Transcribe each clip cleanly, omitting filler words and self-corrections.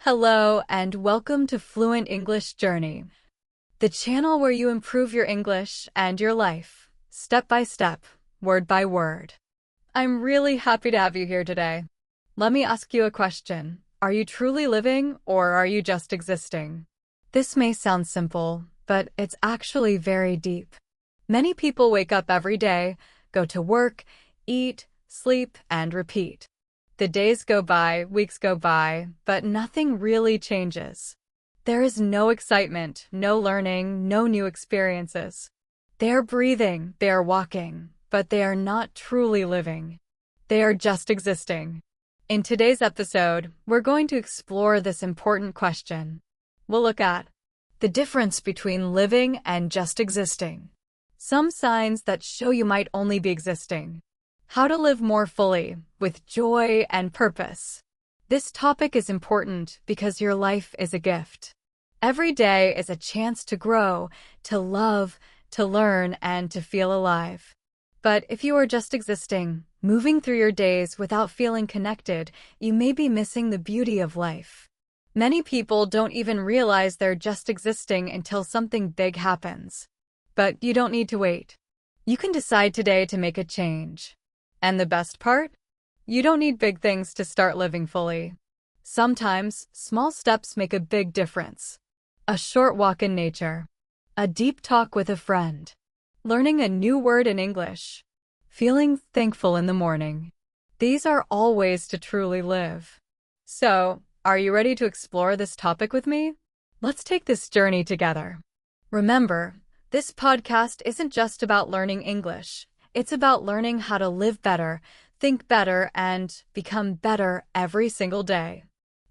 Hello and welcome to Fluent English Journey, the channel where you improve your English and your life, step by step, word by word. I'm really happy to have you here today. Let me ask you a question. Are you truly living or are you just existing? This may sound simple, but it's actually very deep. Many people wake up every day, go to work, eat, sleep, and repeat. The days go by, weeks go by, but nothing really changes. There is no excitement, no learning, no new experiences. They are breathing, they are walking, but they are not truly living. They are just existing. In today's episode, we're going to explore this important question. We'll look at the difference between living and just existing. Some signs that show you might only be existing. How to live more fully, with joy and purpose. This topic is important because your life is a gift. Every day is a chance to grow, to love, to learn, and to feel alive. But if you are just existing, moving through your days without feeling connected, you may be missing the beauty of life. Many people don't even realize they're just existing until something big happens. But you don't need to wait. You can decide today to make a change. And the best part? You don't need big things to start living fully. Sometimes, small steps make a big difference. A short walk in nature. A deep talk with a friend. Learning a new word in English. Feeling thankful in the morning. These are all ways to truly live. So, are you ready to explore this topic with me? Let's take this journey together. Remember, this podcast isn't just about learning English. It's about learning how to live better, think better, and become better every single day.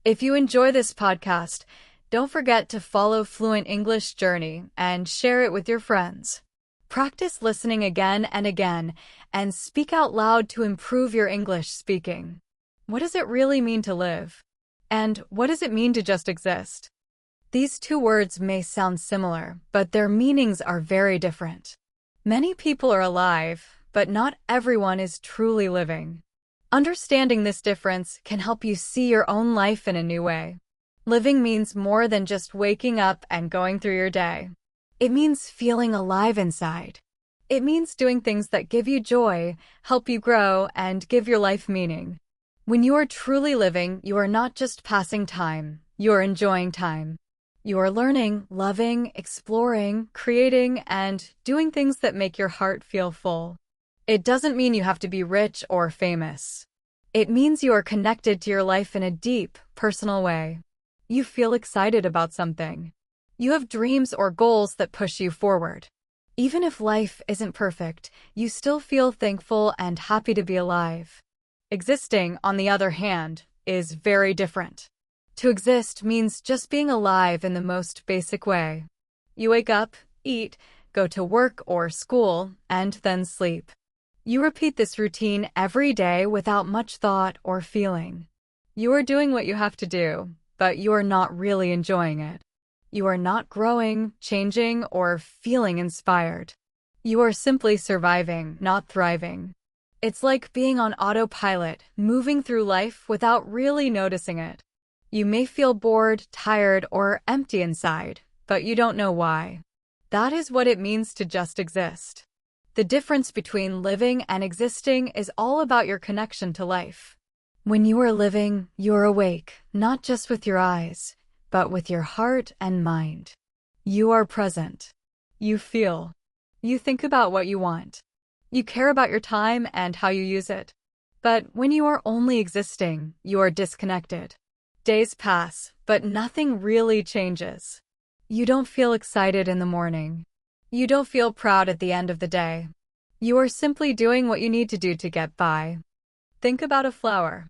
If you enjoy this podcast, don't forget to follow Fluent English Journey and share it with your friends. Practice listening again and again, and speak out loud to improve your English speaking. What does it really mean to live? And what does it mean to just exist? These two words may sound similar, but their meanings are very different. Many people are alive, but not everyone is truly living. Understanding this difference can help you see your own life in a new way. Living means more than just waking up and going through your day. It means feeling alive inside. It means doing things that give you joy, help you grow, and give your life meaning. When you are truly living, you are not just passing time, you are enjoying time. You are learning, loving, exploring, creating, and doing things that make your heart feel full. It doesn't mean you have to be rich or famous. It means you are connected to your life in a deep, personal way. You feel excited about something. You have dreams or goals that push you forward. Even if life isn't perfect, you still feel thankful and happy to be alive. Existing, on the other hand, is very different. To exist means just being alive in the most basic way. You wake up, eat, go to work or school, and then sleep. You repeat this routine every day without much thought or feeling. You are doing what you have to do, but you are not really enjoying it. You are not growing, changing, or feeling inspired. You are simply surviving, not thriving. It's like being on autopilot, moving through life without really noticing it. You may feel bored, tired, or empty inside, but you don't know why. That is what it means to just exist. The difference between living and existing is all about your connection to life. When you are living, you are awake, not just with your eyes, but with your heart and mind. You are present. You feel. You think about what you want. You care about your time and how you use it. But when you are only existing, you are disconnected. Days pass, but nothing really changes. You don't feel excited in the morning. You don't feel proud at the end of the day. You are simply doing what you need to do to get by. Think about a flower.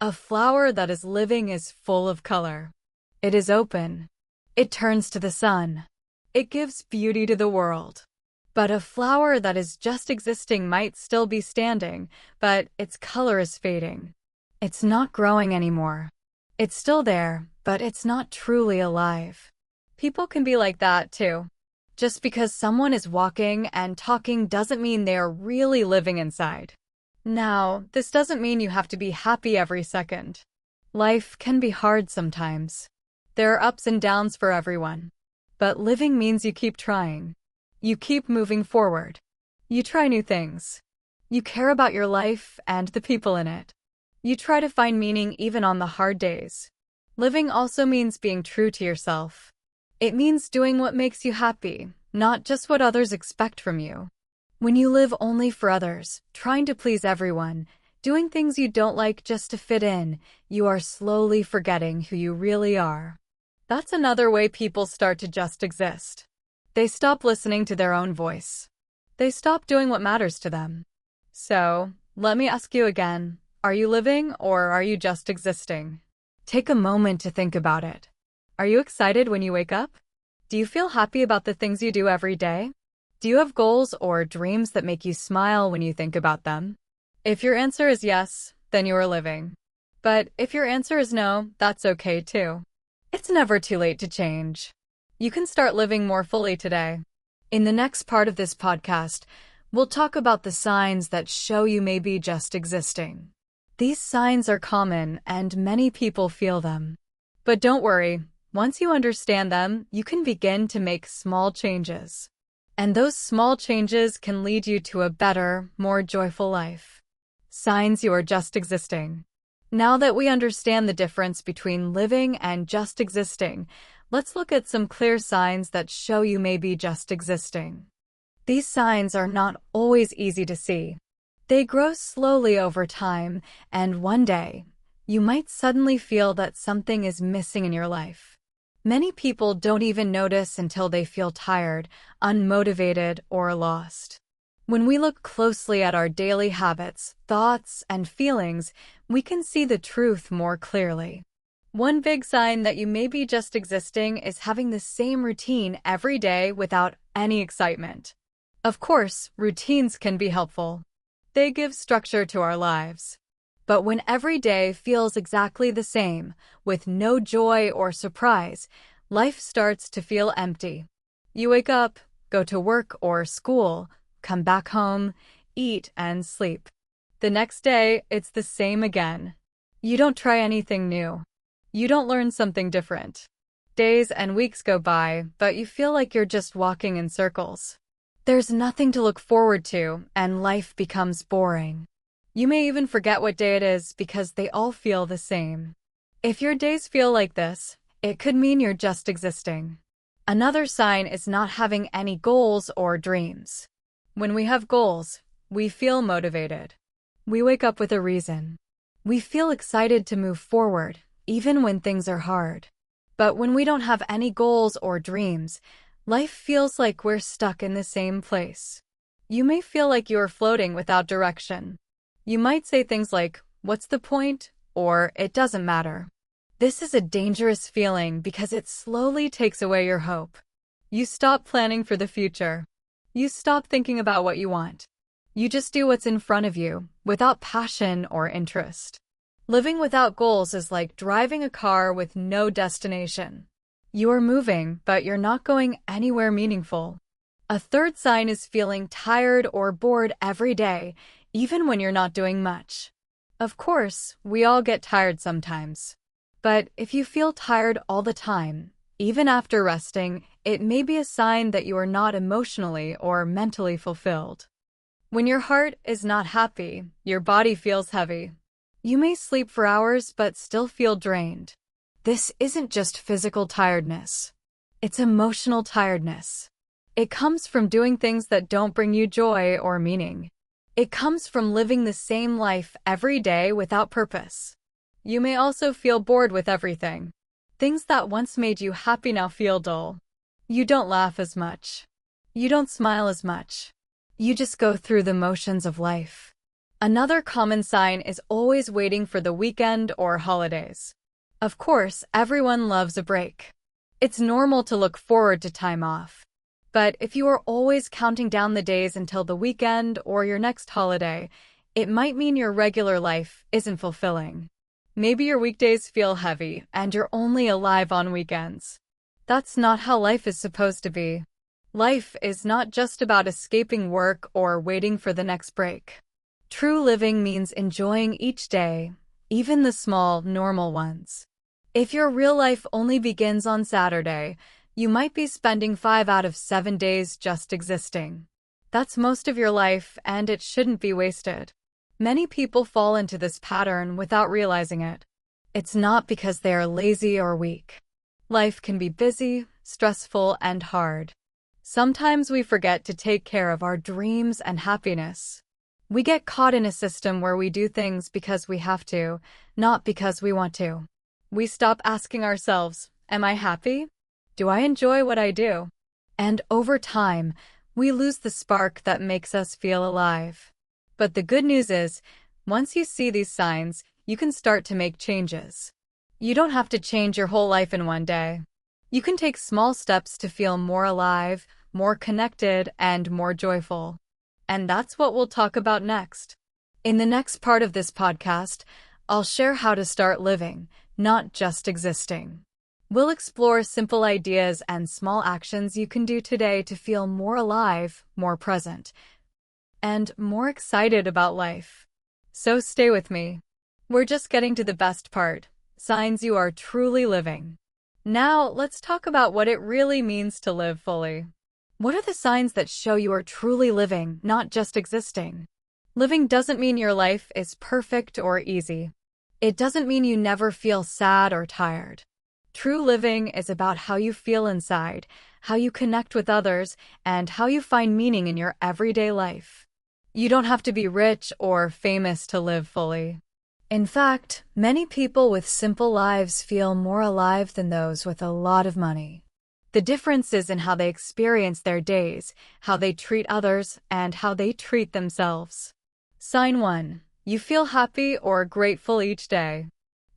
A flower that is living is full of color. It is open. It turns to the sun. It gives beauty to the world. But a flower that is just existing might still be standing, but its color is fading. It's not growing anymore. It's still there, but it's not truly alive. People can be like that too. Just because someone is walking and talking doesn't mean they are really living inside. Now, this doesn't mean you have to be happy every second. Life can be hard sometimes. There are ups and downs for everyone. But living means you keep trying. You keep moving forward. You try new things. You care about your life and the people in it. You try to find meaning even on the hard days. Living also means being true to yourself. It means doing what makes you happy, not just what others expect from you. When you live only for others, trying to please everyone, doing things you don't like just to fit in, you are slowly forgetting who you really are. That's another way people start to just exist. They stop listening to their own voice. They stop doing what matters to them. So, let me ask you again, are you living or are you just existing? Take a moment to think about it. Are you excited when you wake up? Do you feel happy about the things you do every day? Do you have goals or dreams that make you smile when you think about them? If your answer is yes, then you are living. But if your answer is no, that's okay too. It's never too late to change. You can start living more fully today. In the next part of this podcast, we'll talk about the signs that show you may be just existing. These signs are common and many people feel them. But don't worry, once you understand them, you can begin to make small changes. And those small changes can lead you to a better, more joyful life. Signs you are just existing. Now that we understand the difference between living and just existing, let's look at some clear signs that show you may be just existing. These signs are not always easy to see. They grow slowly over time, and one day, you might suddenly feel that something is missing in your life. Many people don't even notice until they feel tired, unmotivated, or lost. When we look closely at our daily habits, thoughts, and feelings, we can see the truth more clearly. One big sign that you may be just existing is having the same routine every day without any excitement. Of course, routines can be helpful. They give structure to our lives. But when every day feels exactly the same, with no joy or surprise, life starts to feel empty. You wake up, go to work or school, come back home, eat, and sleep. The next day, it's the same again. You don't try anything new. You don't learn something different. Days and weeks go by, but you feel like you're just walking in circles. There's nothing to look forward to, and life becomes boring. You may even forget what day it is because they all feel the same. If your days feel like this, it could mean you're just existing. Another sign is not having any goals or dreams. When we have goals, we feel motivated. We wake up with a reason. We feel excited to move forward, even when things are hard. But when we don't have any goals or dreams, life feels like we're stuck in the same place. You may feel like you're floating without direction. You might say things like, "What's the point?" or "It doesn't matter." This is a dangerous feeling because it slowly takes away your hope. You stop planning for the future. You stop thinking about what you want. You just do what's in front of you, without passion or interest. Living without goals is like driving a car with no destination. You are moving, but you're not going anywhere meaningful. A third sign is feeling tired or bored every day, even when you're not doing much. Of course, we all get tired sometimes. But if you feel tired all the time, even after resting, it may be a sign that you are not emotionally or mentally fulfilled. When your heart is not happy, your body feels heavy. You may sleep for hours but still feel drained. This isn't just physical tiredness. It's emotional tiredness. It comes from doing things that don't bring you joy or meaning. It comes from living the same life every day without purpose. You may also feel bored with everything. Things that once made you happy now feel dull. You don't laugh as much. You don't smile as much. You just go through the motions of life. Another common sign is always waiting for the weekend or holidays. Of course, everyone loves a break. It's normal to look forward to time off. But if you are always counting down the days until the weekend or your next holiday, it might mean your regular life isn't fulfilling. Maybe your weekdays feel heavy and you're only alive on weekends. That's not how life is supposed to be. Life is not just about escaping work or waiting for the next break. True living means enjoying each day, even the small, normal ones. If your real life only begins on Saturday, you might be spending 5 out of 7 days just existing. That's most of your life, and it shouldn't be wasted. Many people fall into this pattern without realizing it. It's not because they are lazy or weak. Life can be busy, stressful, and hard. Sometimes we forget to take care of our dreams and happiness. We get caught in a system where we do things because we have to, not because we want to. We stop asking ourselves, am I happy? Do I enjoy what I do? And over time, we lose the spark that makes us feel alive. But the good news is, once you see these signs, you can start to make changes. You don't have to change your whole life in one day. You can take small steps to feel more alive, more connected, and more joyful. And that's what we'll talk about next. In the next part of this podcast, I'll share how to start living, not just existing. We'll explore simple ideas and small actions you can do today to feel more alive, more present, and more excited about life. So stay with me. We're just getting to the best part, signs you are truly living. Now, let's talk about what it really means to live fully. What are the signs that show you are truly living, not just existing? Living doesn't mean your life is perfect or easy. It doesn't mean you never feel sad or tired. True living is about how you feel inside, how you connect with others, and how you find meaning in your everyday life. You don't have to be rich or famous to live fully. In fact, many people with simple lives feel more alive than those with a lot of money. The difference is in how they experience their days, how they treat others, and how they treat themselves. Sign 1. You feel happy or grateful each day.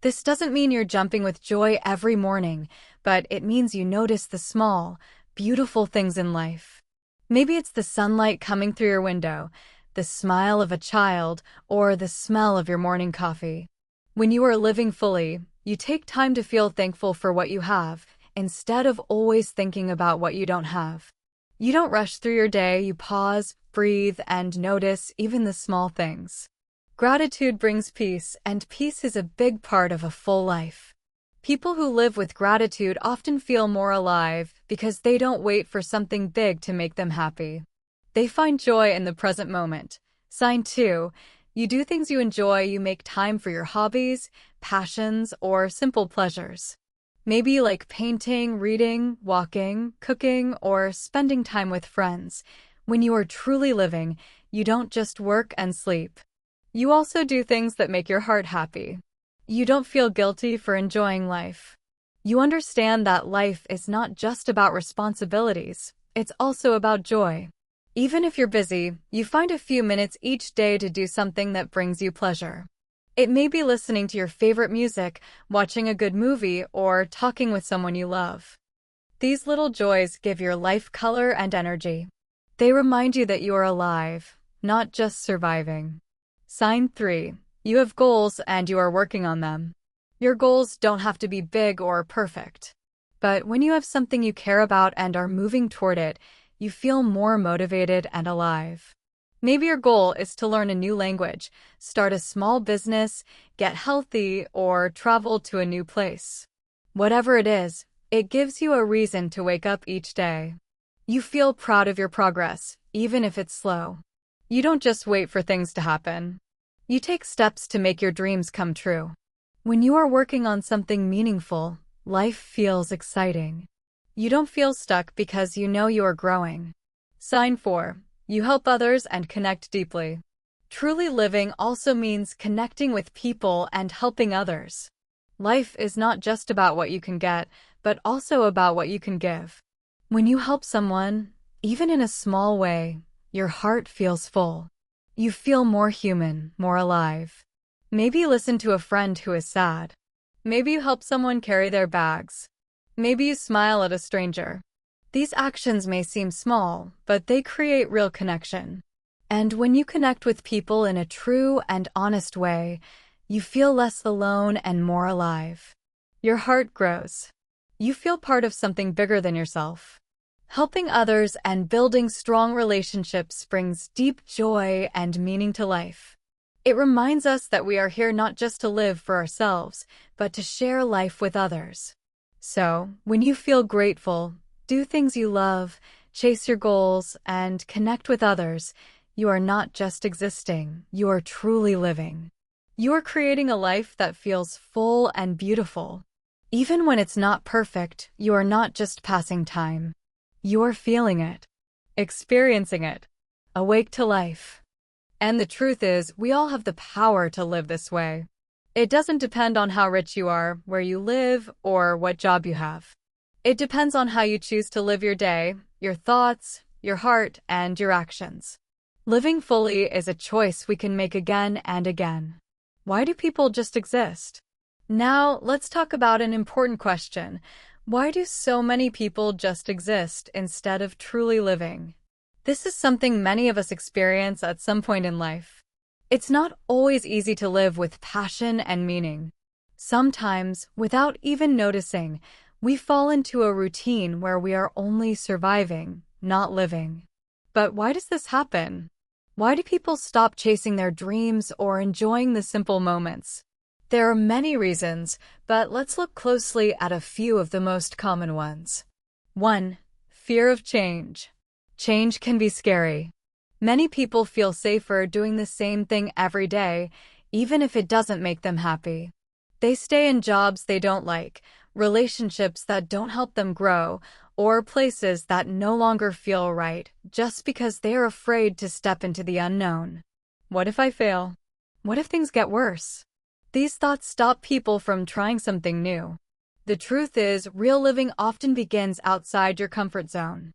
This doesn't mean you're jumping with joy every morning, but it means you notice the small, beautiful things in life. Maybe it's the sunlight coming through your window, the smile of a child, or the smell of your morning coffee. When you are living fully, you take time to feel thankful for what you have, instead of always thinking about what you don't have. You don't rush through your day, you pause, breathe, and notice even the small things. Gratitude brings peace, and peace is a big part of a full life. People who live with gratitude often feel more alive because they don't wait for something big to make them happy. They find joy in the present moment. Sign 2. You do things you enjoy. You make time for your hobbies, passions, or simple pleasures. Maybe you like painting, reading, walking, cooking, or spending time with friends. When you are truly living, you don't just work and sleep. You also do things that make your heart happy. You don't feel guilty for enjoying life. You understand that life is not just about responsibilities, it's also about joy. Even if you're busy, you find a few minutes each day to do something that brings you pleasure. It may be listening to your favorite music, watching a good movie, or talking with someone you love. These little joys give your life color and energy. They remind you that you are alive, not just surviving. Sign 3. You have goals and you are working on them. Your goals don't have to be big or perfect. But when you have something you care about and are moving toward it, you feel more motivated and alive. Maybe your goal is to learn a new language, start a small business, get healthy, or travel to a new place. Whatever it is, it gives you a reason to wake up each day. You feel proud of your progress, even if it's slow. You don't just wait for things to happen. You take steps to make your dreams come true. When you are working on something meaningful, life feels exciting. You don't feel stuck because you know you are growing. Sign 4. You help others and connect deeply. Truly living also means connecting with people and helping others. Life is not just about what you can get, but also about what you can give. When you help someone, even in a small way, your heart feels full. You feel more human, more alive. Maybe you listen to a friend who is sad. Maybe you help someone carry their bags. Maybe you smile at a stranger. These actions may seem small, but they create real connection. And when you connect with people in a true and honest way, you feel less alone and more alive. Your heart grows. You feel part of something bigger than yourself. Helping others and building strong relationships brings deep joy and meaning to life. It reminds us that we are here not just to live for ourselves, but to share life with others. So, when you feel grateful, do things you love, chase your goals, and connect with others, you are not just existing, you are truly living. You are creating a life that feels full and beautiful. Even when it's not perfect, you are not just passing time. You are feeling it, experiencing it, awake to life. And the truth is, we all have the power to live this way. It doesn't depend on how rich you are, where you live, or what job you have. It depends on how you choose to live your day, your thoughts, your heart, and your actions. Living fully is a choice we can make again and again. Why do people just exist? Now, let's talk about an important question. Why do so many people just exist instead of truly living? This is something many of us experience at some point in life. It's not always easy to live with passion and meaning. Sometimes, without even noticing, we fall into a routine where we are only surviving, not living. But why does this happen? Why do people stop chasing their dreams or enjoying the simple moments? There are many reasons, but let's look closely at a few of the most common ones. 1. Fear of change. Change can be scary. Many people feel safer doing the same thing every day, even if it doesn't make them happy. They stay in jobs they don't like, relationships that don't help them grow, or places that no longer feel right, just because they are afraid to step into the unknown. What if I fail? What if things get worse? These thoughts stop people from trying something new. The truth is, real living often begins outside your comfort zone.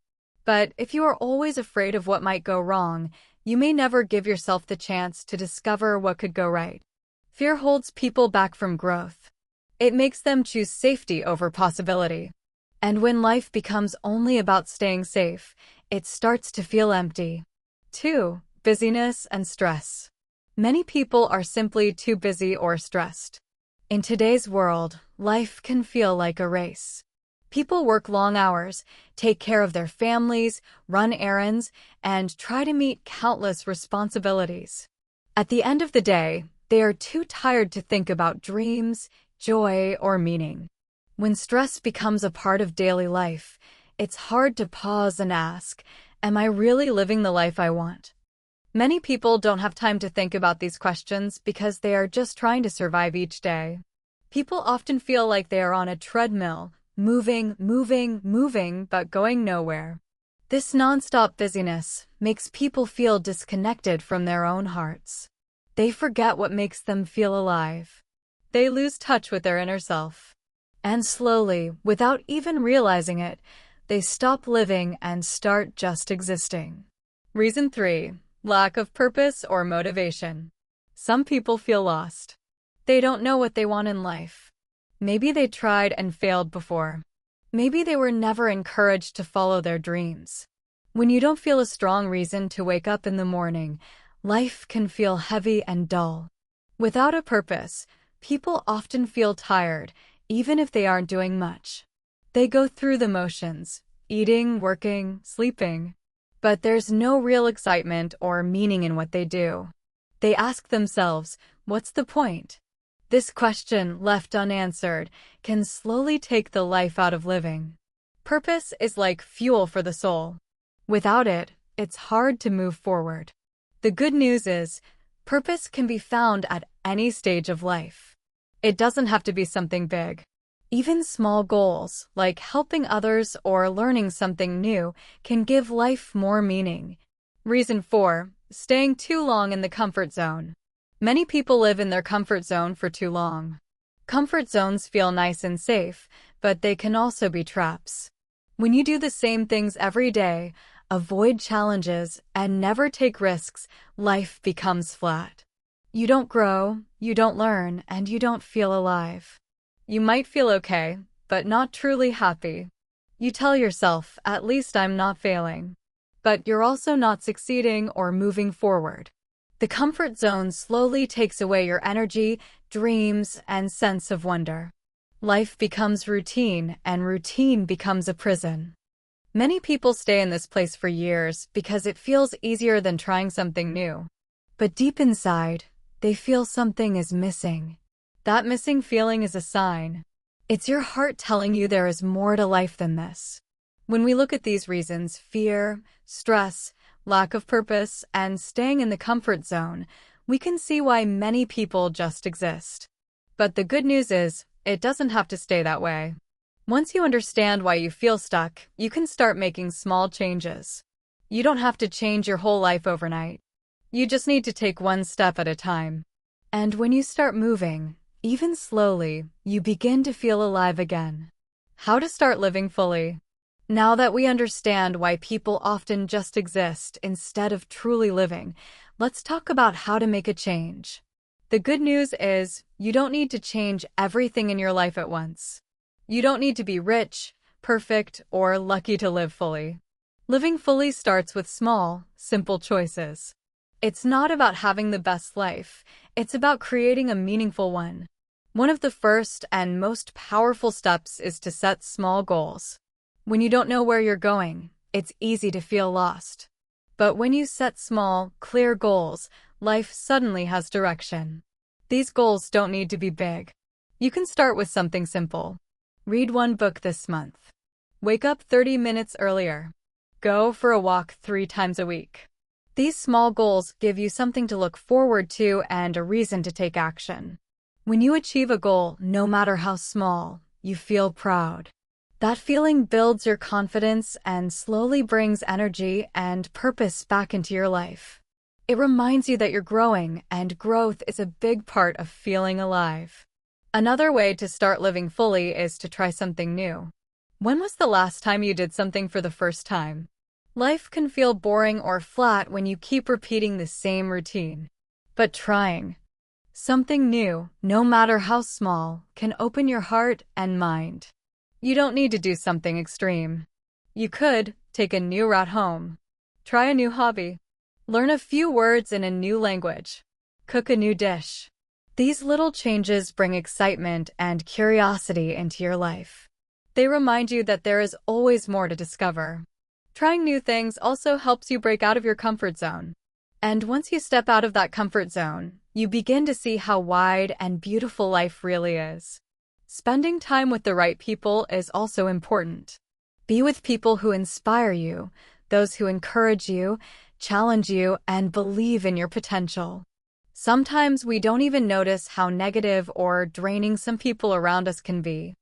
But if you are always afraid of what might go wrong, you may never give yourself the chance to discover what could go right. Fear holds people back from growth. It makes them choose safety over possibility. And when life becomes only about staying safe, it starts to feel empty. 2. Busyness and stress. Many people are simply too busy or stressed. In today's world, life can feel like a race. People work long hours, take care of their families, run errands, and try to meet countless responsibilities. At the end of the day, they are too tired to think about dreams, joy, or meaning. When stress becomes a part of daily life, it's hard to pause and ask, am I really living the life I want? Many people don't have time to think about these questions because they are just trying to survive each day. People often feel like they are on a treadmill, moving, but going nowhere. This nonstop busyness makes people feel disconnected from their own hearts. They forget what makes them feel alive. They lose touch with their inner self. And slowly, without even realizing it, they stop living and start just existing. Reason 3. Lack of purpose or motivation. Some people feel lost. They don't know what they want in life. Maybe they tried and failed before. Maybe they were never encouraged to follow their dreams. When you don't feel a strong reason to wake up in the morning, life can feel heavy and dull. Without a purpose, people often feel tired, even if they aren't doing much. They go through the motions, eating, working, sleeping. But there's no real excitement or meaning in what they do. They ask themselves, what's the point? This question, left unanswered, can slowly take the life out of living. Purpose is like fuel for the soul. Without it, it's hard to move forward. The good news is, purpose can be found at any stage of life. It doesn't have to be something big. Even small goals, like helping others or learning something new, can give life more meaning. Reason 4. Staying too long in the comfort zone. Many people live in their comfort zone for too long. Comfort zones feel nice and safe, but they can also be traps. When you do the same things every day, avoid challenges, and never take risks, life becomes flat. You don't grow, you don't learn, and you don't feel alive. You might feel okay, but not truly happy. You tell yourself, at least I'm not failing. But you're also not succeeding or moving forward. The comfort zone slowly takes away your energy, dreams, and sense of wonder. Life becomes routine, and routine becomes a prison. Many people stay in this place for years because it feels easier than trying something new. But deep inside, They feel something is missing. That missing feeling is a sign. It's your heart telling you there is more to life than this. When we look at these reasons, fear, stress, lack of purpose, and staying in the comfort zone, we can see why many people just exist. But the good news is, it doesn't have to stay that way. Once you understand why you feel stuck, you can start making small changes. You don't have to change your whole life overnight. You just need to take one step at a time. And when you start moving, even slowly, you begin to feel alive again. How to start living fully. Now that we understand why people often just exist instead of truly living, let's talk about how to make a change. The good news is, you don't need to change everything in your life at once. You don't need to be rich, perfect, or lucky to live fully. Living fully starts with small, simple choices. It's not about having the best life, it's about creating a meaningful one. One of the first and most powerful steps is to set small goals. When you don't know where you're going, it's easy to feel lost. But when you set small, clear goals, life suddenly has direction. These goals don't need to be big. You can start with something simple. Read one book this month. Wake up 30 minutes earlier. Go for a walk 3 times a week. These small goals give you something to look forward to and a reason to take action. When you achieve a goal, no matter how small, you feel proud. That feeling builds your confidence and slowly brings energy and purpose back into your life. It reminds you that you're growing, and growth is a big part of feeling alive. Another way to start living fully is to try something new. When was the last time you did something for the first time? Life can feel boring or flat when you keep repeating the same routine. But trying something new, no matter how small, can open your heart and mind. You don't need to do something extreme. You could take a new route home, try a new hobby, learn a few words in a new language, cook a new dish. These little changes bring excitement and curiosity into your life. They remind you that there is always more to discover. Trying new things also helps you break out of your comfort zone. And once you step out of that comfort zone, you begin to see how wide and beautiful life really is. Spending time with the right people is also important. Be with people who inspire you, those who encourage you, challenge you, and believe in your potential. Sometimes we don't even notice how negative or draining some people around us can be.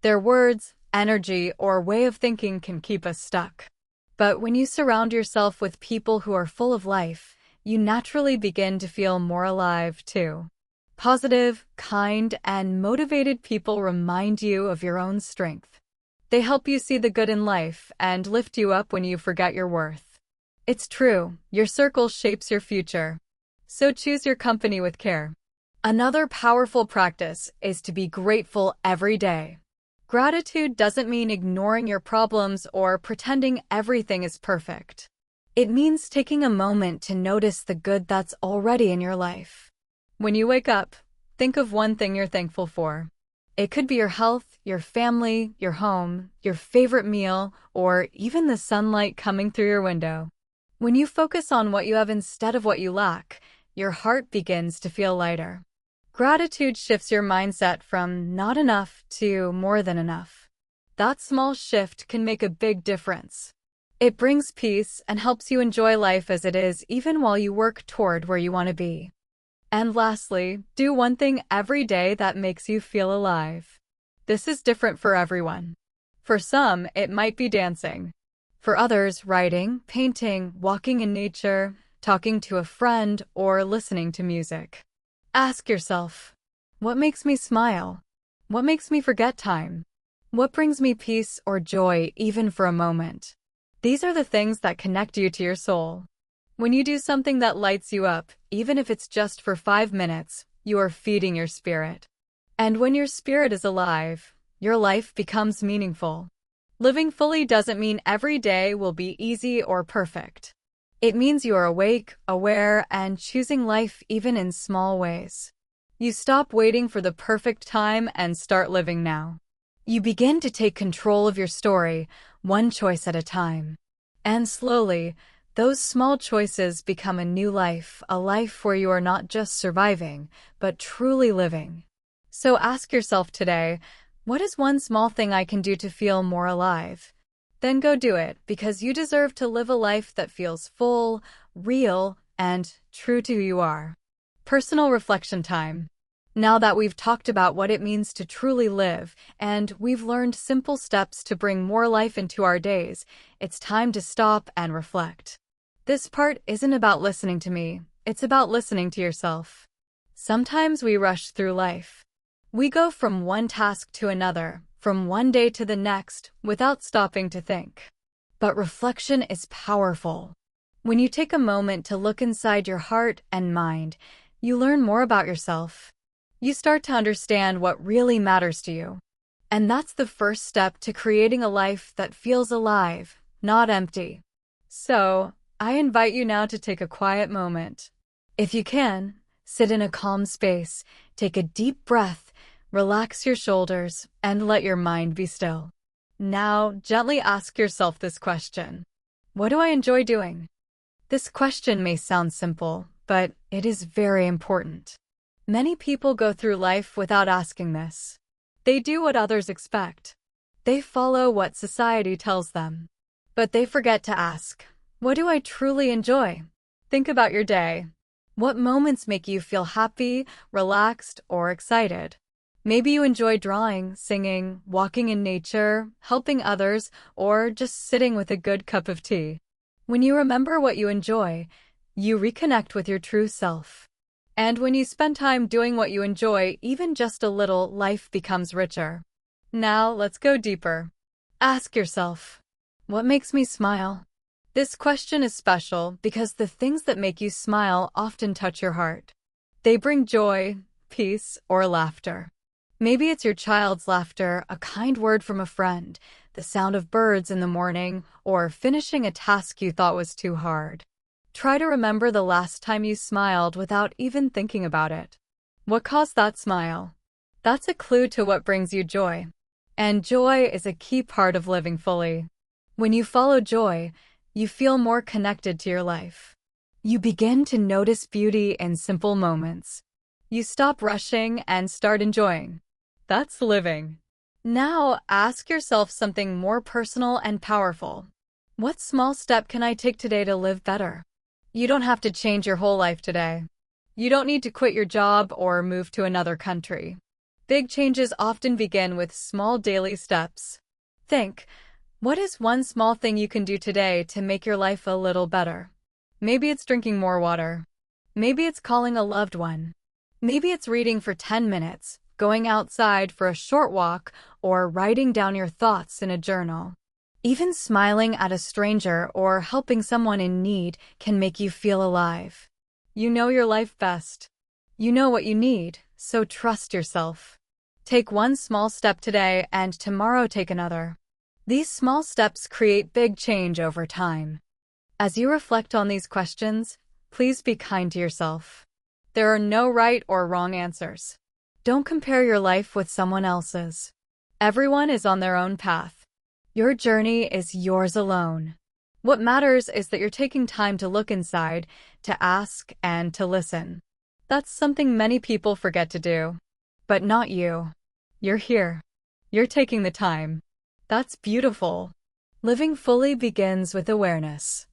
Their words, energy, or way of thinking can keep us stuck. But when you surround yourself with people who are full of life, you naturally begin to feel more alive too. Positive, kind, and motivated people remind you of your own strength. They help you see the good in life and lift you up when you forget your worth. It's true, your circle shapes your future. So choose your company with care. Another powerful practice is to be grateful every day. Gratitude doesn't mean ignoring your problems or pretending everything is perfect. It means taking a moment to notice the good that's already in your life. When you wake up, think of one thing you're thankful for. It could be your health, your family, your home, your favorite meal, or even the sunlight coming through your window. When you focus on what you have instead of what you lack, your heart begins to feel lighter. Gratitude shifts your mindset from not enough to more than enough. That small shift can make a big difference. It brings peace and helps you enjoy life as it is even while you work toward where you want to be. And lastly, do one thing every day that makes you feel alive. This is different for everyone. For some, it might be dancing. For others, writing, painting, walking in nature, talking to a friend, or listening to music. Ask yourself, what makes me smile? What makes me forget time? What brings me peace or joy even for a moment? These are the things that connect you to your soul. When you do something that lights you up, even if it's just for 5 minutes, you are feeding your spirit. And when your spirit is alive, your life becomes meaningful. Living fully doesn't mean every day will be easy or perfect. It means you are awake, aware, and choosing life even in small ways. You stop waiting for the perfect time and start living now. You begin to take control of your story, one choice at a time. And slowly, Those small choices become a new life, a life where you are not just surviving, but truly living. So ask yourself today, what is one small thing I can do to feel more alive? Then go do it, because you deserve to live a life that feels full, real, and true to who you are. Personal reflection time. Now that we've talked about what it means to truly live, and we've learned simple steps to bring more life into our days, it's time to stop and reflect. This part isn't about listening to me, it's about listening to yourself. Sometimes we rush through life. We go from one task to another, from one day to the next, without stopping to think. But reflection is powerful. When you take a moment to look inside your heart and mind, you learn more about yourself. You start to understand what really matters to you. And that's the first step to creating a life that feels alive, not empty. So, I invite you now to take a quiet moment. If you can, sit in a calm space, take a deep breath, relax your shoulders, and let your mind be still. Now, gently ask yourself this question. What do I enjoy doing? This question may sound simple, but it is very important. Many people go through life without asking this. They do what others expect. They follow what society tells them. But they forget to ask, what do I truly enjoy? Think about your day. What moments make you feel happy, relaxed, or excited? Maybe you enjoy drawing, singing, walking in nature, helping others, or just sitting with a good cup of tea. When you remember what you enjoy, you reconnect with your true self. And when you spend time doing what you enjoy, even just a little, life becomes richer. Now, let's go deeper. Ask yourself, what makes me smile? This question is special because the things that make you smile often touch your heart. They bring joy, peace, or laughter. Maybe it's your child's laughter, a kind word from a friend, the sound of birds in the morning, or finishing a task you thought was too hard. Try to remember the last time you smiled without even thinking about it. What caused that smile? That's a clue to what brings you joy. And joy is a key part of living fully. When you follow joy, you feel more connected to your life. You begin to notice beauty in simple moments. You stop rushing and start enjoying. That's living. Now, ask yourself something more personal and powerful. What small step can I take today to live better? You don't have to change your whole life today. You don't need to quit your job or move to another country. Big changes often begin with small daily steps. Think, what is one small thing you can do today to make your life a little better? Maybe it's drinking more water. Maybe it's calling a loved one. Maybe it's reading for 10 minutes, going outside for a short walk, or writing down your thoughts in a journal. Even smiling at a stranger or helping someone in need can make you feel alive. You know your life best. You know what you need, so trust yourself. Take one small step today and tomorrow take another. These small steps create big change over time. As you reflect on these questions, please be kind to yourself. There are no right or wrong answers. Don't compare your life with someone else's. Everyone is on their own path. Your journey is yours alone. What matters is that you're taking time to look inside, to ask, and to listen. That's something many people forget to do. But not you. You're here. You're taking the time. That's beautiful. Living fully begins with awareness.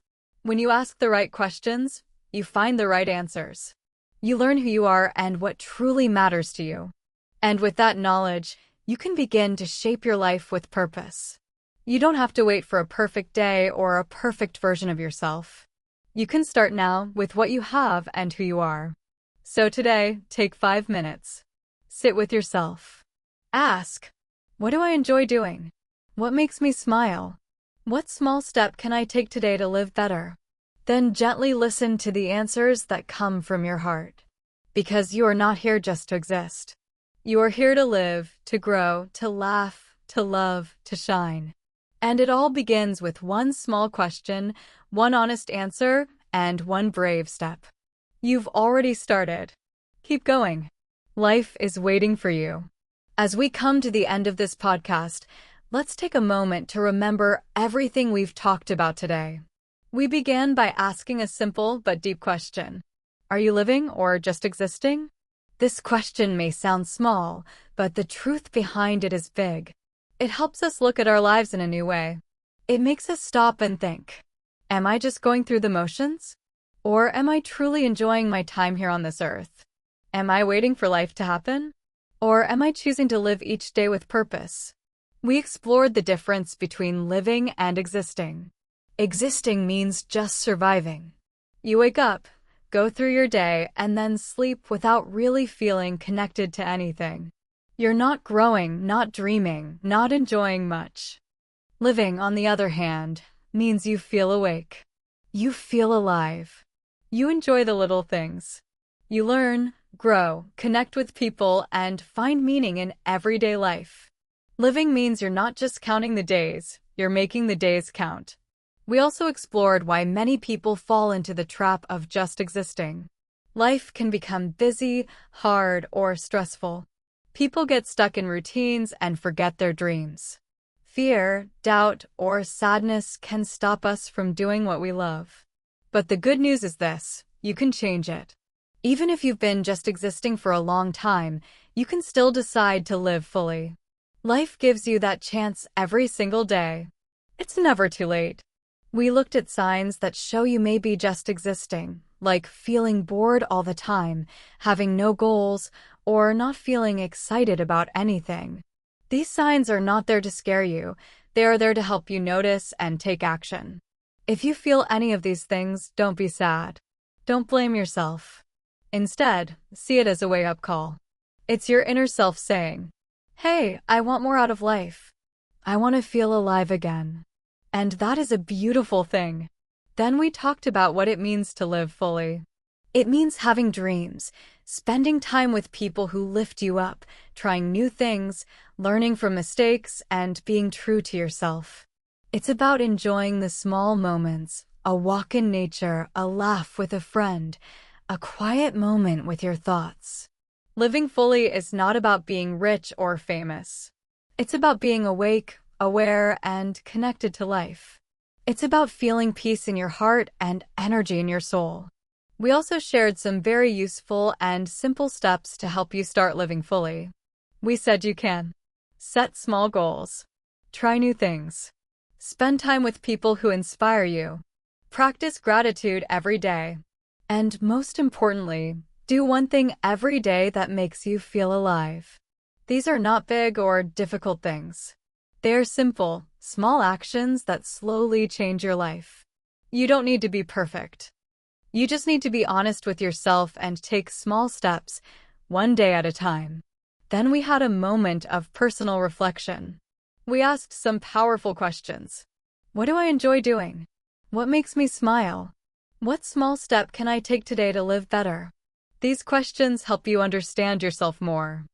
When you ask the right questions, you find the right answers. You learn who you are and what truly matters to you. And with that knowledge, you can begin to shape your life with purpose. You don't have to wait for a perfect day or a perfect version of yourself. You can start now with what you have and who you are. So today, take 5 minutes. Sit with yourself. Ask, what do I enjoy doing? What makes me smile? What small step can I take today to live better? Then gently listen to the answers that come from your heart. Because you are not here just to exist. You are here to live, to grow, to laugh, to love, to shine. And it all begins with one small question, one honest answer, and one brave step. You've already started. Keep going. Life is waiting for you. As we come to the end of this podcast, let's take a moment to remember everything we've talked about today. We began by asking a simple but deep question. Are you living or just existing? This question may sound small, but the truth behind it is big. It helps us look at our lives in a new way. It makes us stop and think. Am I just going through the motions? Or am I truly enjoying my time here on this earth? Am I waiting for life to happen? Or am I choosing to live each day with purpose? We explored the difference between living and existing. Existing means just surviving. You wake up, go through your day, and then sleep without really feeling connected to anything. You're not growing, not dreaming, not enjoying much. Living, on the other hand, means you feel awake. You feel alive. You enjoy the little things. You learn, grow, connect with people, and find meaning in everyday life. Living means you're not just counting the days, you're making the days count. We also explored why many people fall into the trap of just existing. Life can become busy, hard, or stressful. People get stuck in routines and forget their dreams. Fear, doubt, or sadness can stop us from doing what we love. But the good news is this: you can change it. Even if you've been just existing for a long time, you can still decide to live fully. Life gives you that chance every single day. It's never too late. We looked at signs that show you may be just existing, like feeling bored all the time, having no goals, or not feeling excited about anything. These signs are not there to scare you. They are there to help you notice and take action. If you feel any of these things, don't be sad. Don't blame yourself. Instead, see it as a wake-up call. It's your inner self saying, "Hey, I want more out of life. I want to feel alive again." And that is a beautiful thing. Then we talked about what it means to live fully. It means having dreams, spending time with people who lift you up, trying new things, learning from mistakes, and being true to yourself. It's about enjoying the small moments, a walk in nature, a laugh with a friend, a quiet moment with your thoughts. Living fully is not about being rich or famous. It's about being awake, aware, and connected to life. It's about feeling peace in your heart and energy in your soul. We also shared some very useful and simple steps to help you start living fully. We said you can set small goals, try new things, spend time with people who inspire you, practice gratitude every day, and most importantly, do one thing every day that makes you feel alive. These are not big or difficult things. They are simple, small actions that slowly change your life. You don't need to be perfect. You just need to be honest with yourself and take small steps, one day at a time. Then we had a moment of personal reflection. We asked some powerful questions. What do I enjoy doing? What makes me smile? What small step can I take today to live better? These questions help you understand yourself more.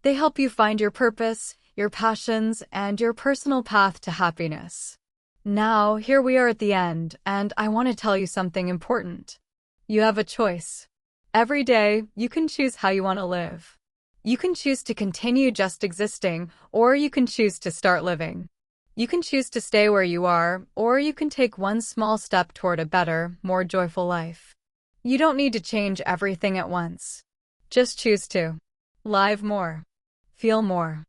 They help you find your purpose, your passions, and your personal path to happiness. Now, here we are at the end, and I want to tell you something important. You have a choice. Every day, you can choose how you want to live. You can choose to continue just existing, or you can choose to start living. You can choose to stay where you are, or you can take one small step toward a better, more joyful life. You don't need to change everything at once. Just choose to live more, feel more,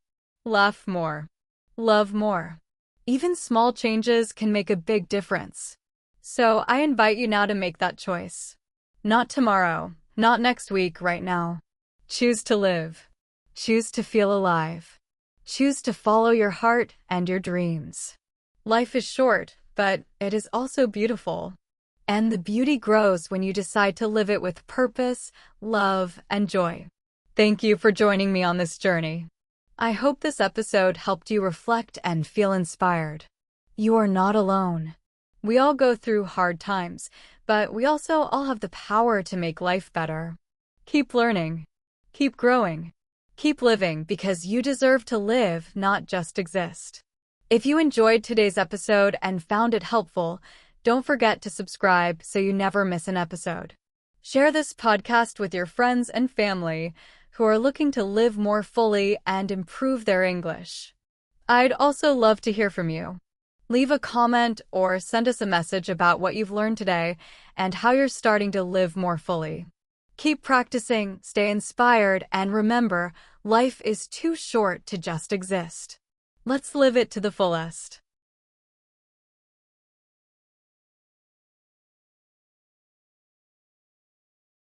laugh more, love more. Even small changes can make a big difference. So I invite you now to make that choice. Not tomorrow, not next week, right now. Choose to live. Choose to feel alive. Choose to follow your heart and your dreams. Life is short, but it is also beautiful. And the beauty grows when you decide to live it with purpose, love, and joy. Thank you for joining me on this journey. I hope this episode helped you reflect and feel inspired. You are not alone. We all go through hard times, but we also all have the power to make life better. Keep learning. Keep growing. Keep living because you deserve to live, not just exist. If you enjoyed today's episode and found it helpful, don't forget to subscribe so you never miss an episode. Share this podcast with your friends and family who are looking to live more fully and improve their English. I'd also love to hear from you. Leave a comment or send us a message about what you've learned today and how you're starting to live more fully. Keep practicing, stay inspired, and remember, life is too short to just exist. Let's live it to the fullest.